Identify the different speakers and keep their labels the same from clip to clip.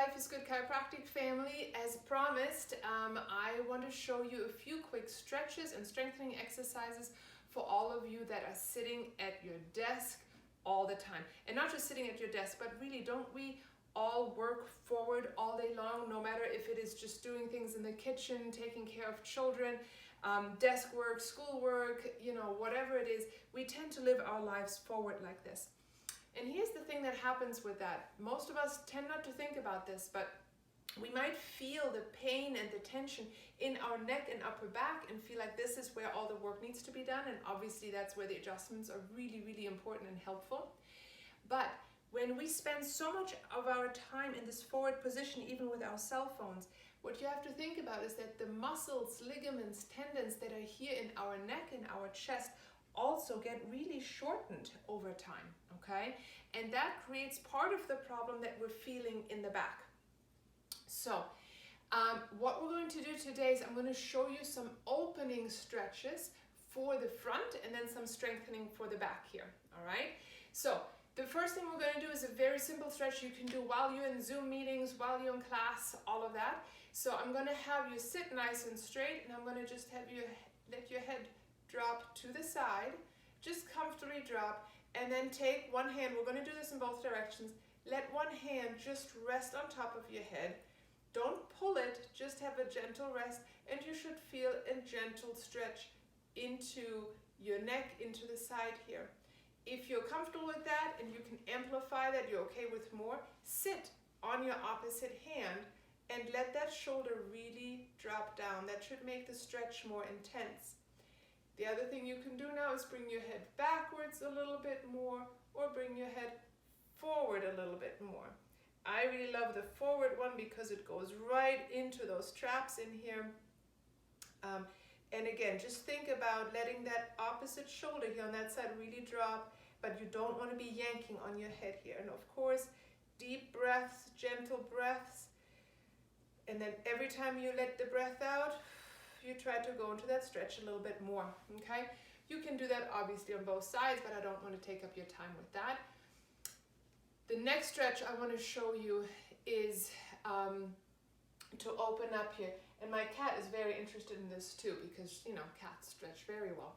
Speaker 1: Life is Good Chiropractic family. As promised, I want to show you a few quick stretches and strengthening exercises for all of you that are sitting at your desk all the time. And not just sitting at your desk, but really, don't we all work forward all day long, no matter if it is just doing things in the kitchen, taking care of children, desk work, school work, whatever it is, we tend to live our lives forward like this. And here's the thing that happens with that. Most of us tend not to think about this, but we might feel the pain and the tension in our neck and upper back and feel like this is where all the work needs to be done. And obviously that's where the adjustments are really, really important and helpful. But when we spend so much of our time in this forward position, even with our cell phones, what you have to think about is that the muscles, ligaments, tendons that are here in our neck and our chest also get really shortened over time, okay? And that creates part of the problem that we're feeling in the back. So what we're going to do today is I'm going to show you some opening stretches for the front and then some strengthening for the back here, all right? So the first thing we're going to do is a very simple stretch you can do while you're in Zoom meetings, while you're in class, all of that. So I'm going to have you sit nice and straight, and I'm going to just have you let your head drop to the side, just comfortably drop, and then take one hand. We're going to do this in both directions. Let one hand just rest on top of your head. Don't pull it, just have a gentle rest, and you should feel a gentle stretch into your neck, into the side here. If you're comfortable with that and you can amplify that, you're okay with more, sit on your opposite hand and let that shoulder really drop down. That should make the stretch more intense. The other thing you can do now is bring your head backwards a little bit more, or bring your head forward a little bit more. I really love the forward one because it goes right into those traps in here. And again, just think about letting that opposite shoulder here on that side really drop, but you don't want to be yanking on your head here. And of course, deep breaths, gentle breaths. And then every time you let the breath out, you try to go into that stretch a little bit more, okay? You can do that obviously on both sides, but I don't want to take up your time with that. The next stretch I want to show you is to open up here. And my cat is very interested in this too, because, cats stretch very well.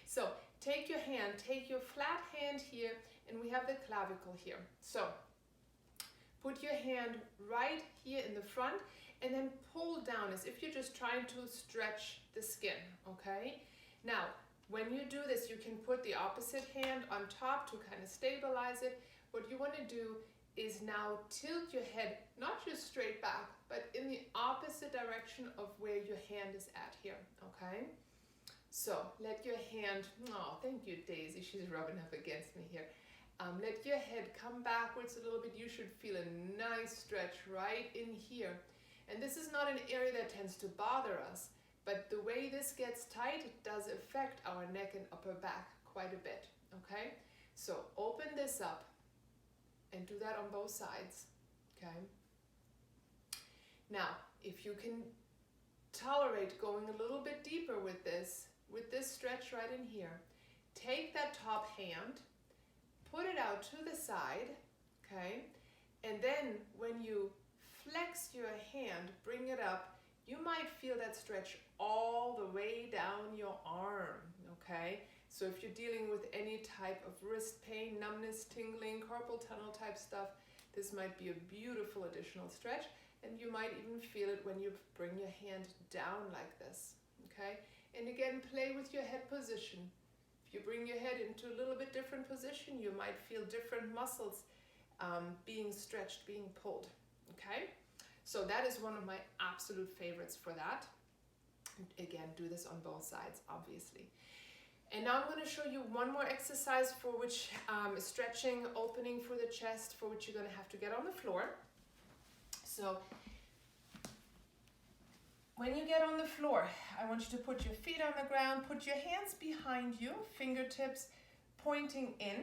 Speaker 1: So take your hand, take your flat hand here, and we have the clavicle here. So put your hand right here in the front and then pull down as if you're just trying to stretch the skin, okay? Now, when you do this, you can put the opposite hand on top to kind of stabilize it. What you want to do is now tilt your head, not just straight back, but in the opposite direction of where your hand is at here, okay? So let your hand, oh, thank you, Daisy, she's rubbing up against me here. Let your head come backwards a little bit. You should feel a nice stretch right in here. And this is not an area that tends to bother us, but the way this gets tight, it does affect our neck and upper back quite a bit, okay? So open this up and do that on both sides, okay? Now, if you can tolerate going a little bit deeper with this stretch right in here, take that top hand, put it out to the side, okay? And then when you flex your hand, bring it up, you might feel that stretch all the way down your arm, okay? So if you're dealing with any type of wrist pain, numbness, tingling, carpal tunnel type stuff, this might be a beautiful additional stretch. And you might even feel it when you bring your hand down like this, okay? And again, play with your head position. If you bring your head into a little bit different position, you might feel different muscles being stretched, being pulled, okay? So that is one of my absolute favorites for that. Again, do this on both sides, obviously. And now I'm going to show you one more exercise for which stretching, opening for the chest, for which you're going to have to get on the floor. So when you get on the floor, I want you to put your feet on the ground, put your hands behind you, fingertips pointing in,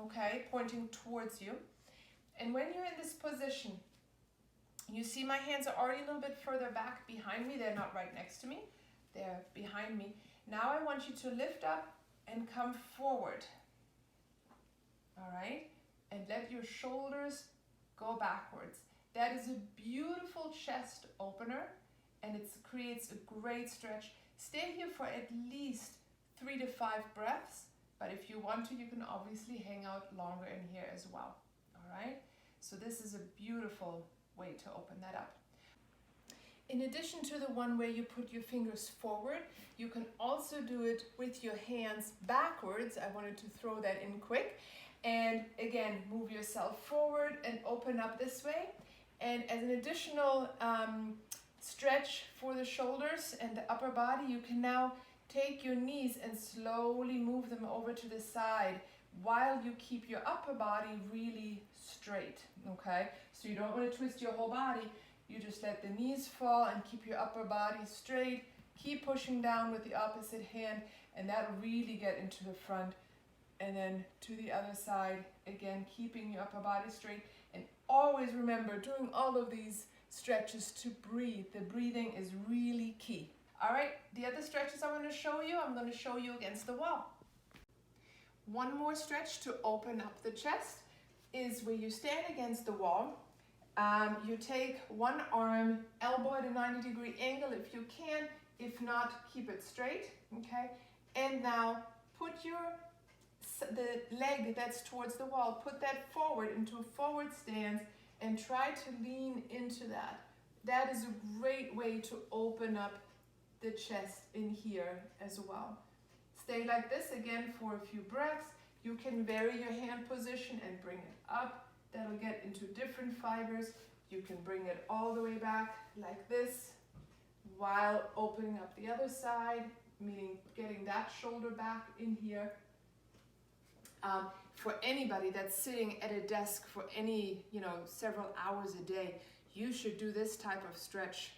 Speaker 1: okay, pointing towards you. And when you're in this position, you see my hands are already a little bit further back behind me. They're not right next to me. They're behind me. Now I want you to lift up and come forward, all right? And let your shoulders go backwards. That is a beautiful chest opener, and it creates a great stretch. Stay here for at least 3 to 5 breaths, but if you want to, you can obviously hang out longer in here as well. All right, so this is a beautiful way to open that up. In addition to the one where you put your fingers forward, you can also do it with your hands backwards. I wanted to throw that in quick. And again, move yourself forward and open up this way. And as an additional stretch for the shoulders and the upper body, you can now take your knees and slowly move them over to the side while you keep your upper body really straight, okay? So you don't want to twist your whole body. You just let the knees fall and keep your upper body straight. Keep pushing down with the opposite hand, and that'll really get into the front. And then to the other side, again, keeping your upper body straight. And always remember, doing all of these stretches, to breathe. The breathing is really key. All right, the other stretches I'm going to show you, I'm going to show you against the wall. One more stretch to open up the chest is where you stand against the wall. You take one arm, elbow at a 90-degree angle if you can. If not, keep it straight, okay? And now put the leg that's towards the wall, put that forward into a forward stance and try to lean into that. That is a great way to open up the chest in here as well. Stay like this again for a few breaths. You can vary your hand position and bring it up. That'll get into different fibers. You can bring it all the way back like this while opening up the other side, meaning getting that shoulder back in here. For anybody that's sitting at a desk for any, several hours a day, you should do this type of stretch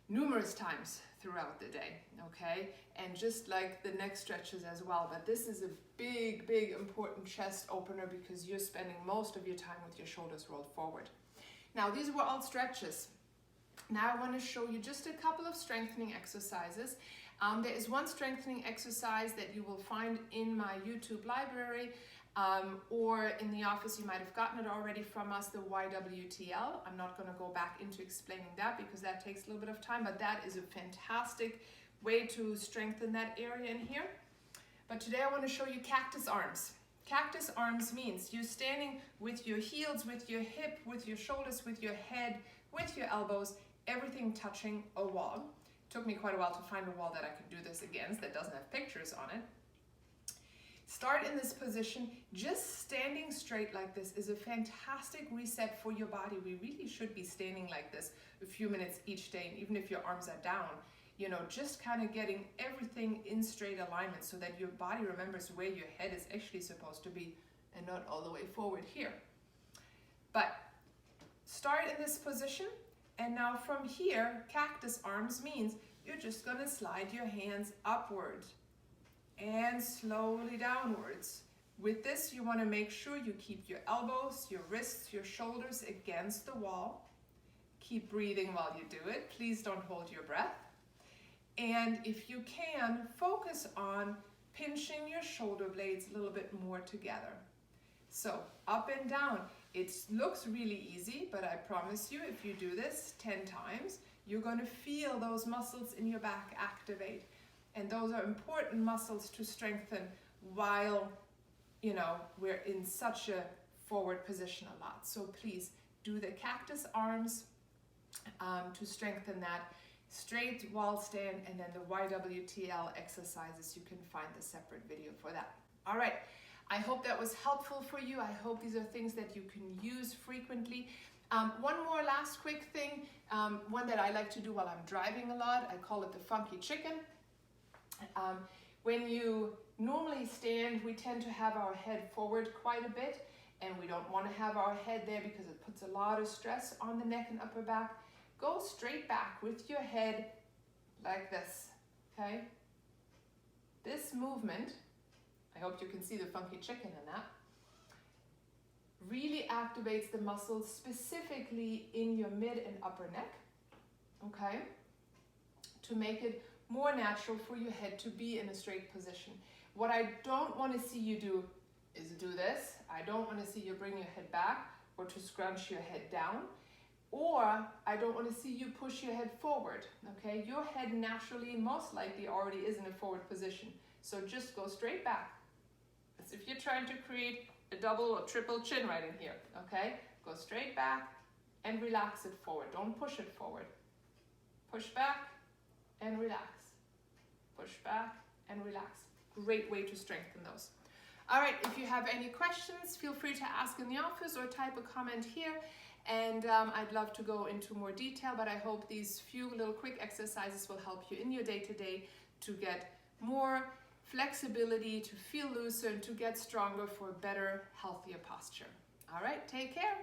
Speaker 1: numerous times throughout the day, okay? And just like the neck stretches as well. But this is a big, big important chest opener because you're spending most of your time with your shoulders rolled forward. Now, these were all stretches. Now I want to show you just a couple of strengthening exercises. There is one strengthening exercise that you will find in my YouTube library, or in the office. You might have gotten it already from us, the YWTL. I'm not going to go back into explaining that because that takes a little bit of time, but that is a fantastic way to strengthen that area in here. But today I want to show you cactus arms. Cactus arms means you're standing with your heels, with your hip, with your shoulders, with your head, with your elbows, everything touching a wall. Took me quite a while to find a wall that I could do this against that doesn't have pictures on it. Start in this position. Just standing straight like this is a fantastic reset for your body. We really should be standing like this a few minutes each day, and even if your arms are down, just kind of getting everything in straight alignment so that your body remembers where your head is actually supposed to be and not all the way forward here. But start in this position, and now from here, cactus arms means you're just going to slide your hands upward and slowly downwards. With this, you want to make sure you keep your elbows, your wrists, your shoulders against the wall. Keep breathing while you do it. Please don't hold your breath. And if you can, focus on pinching your shoulder blades a little bit more together. So up and down. It looks really easy, but I promise you, if you do this 10 times, you're going to feel those muscles in your back activate. And those are important muscles to strengthen while, we're in such a forward position a lot. So please do the cactus arms to strengthen that. Straight wall stand, and then the YWTL exercises. You can find the separate video for that. All right. I hope that was helpful for you. I hope these are things that you can use frequently. One more last quick thing, one that I like to do while I'm driving a lot. I call it the funky chicken. When you normally stand, we tend to have our head forward quite a bit, and we don't want to have our head there because it puts a lot of stress on the neck and upper back. Go straight back with your head like this, okay? This movement, I hope you can see the funky chicken in that, really activates the muscles specifically in your mid and upper neck, okay? To make it more natural for your head to be in a straight position. What I don't want to see you do is do this. I don't want to see you bring your head back or to scrunch your head down. Or I don't want to see you push your head forward, okay? Your head naturally, most likely, already is in a forward position. So just go straight back, as if you're trying to create a double or triple chin right in here, okay? Go straight back and relax it forward. Don't push it forward. Push back and relax. Push back and relax. Great way to strengthen those. All right, if you have any questions, feel free to ask in the office or type a comment here. And I'd love to go into more detail, but I hope these few little quick exercises will help you in your day-to-day to get more flexibility, to feel looser, and to get stronger for better, healthier posture. All right, take care.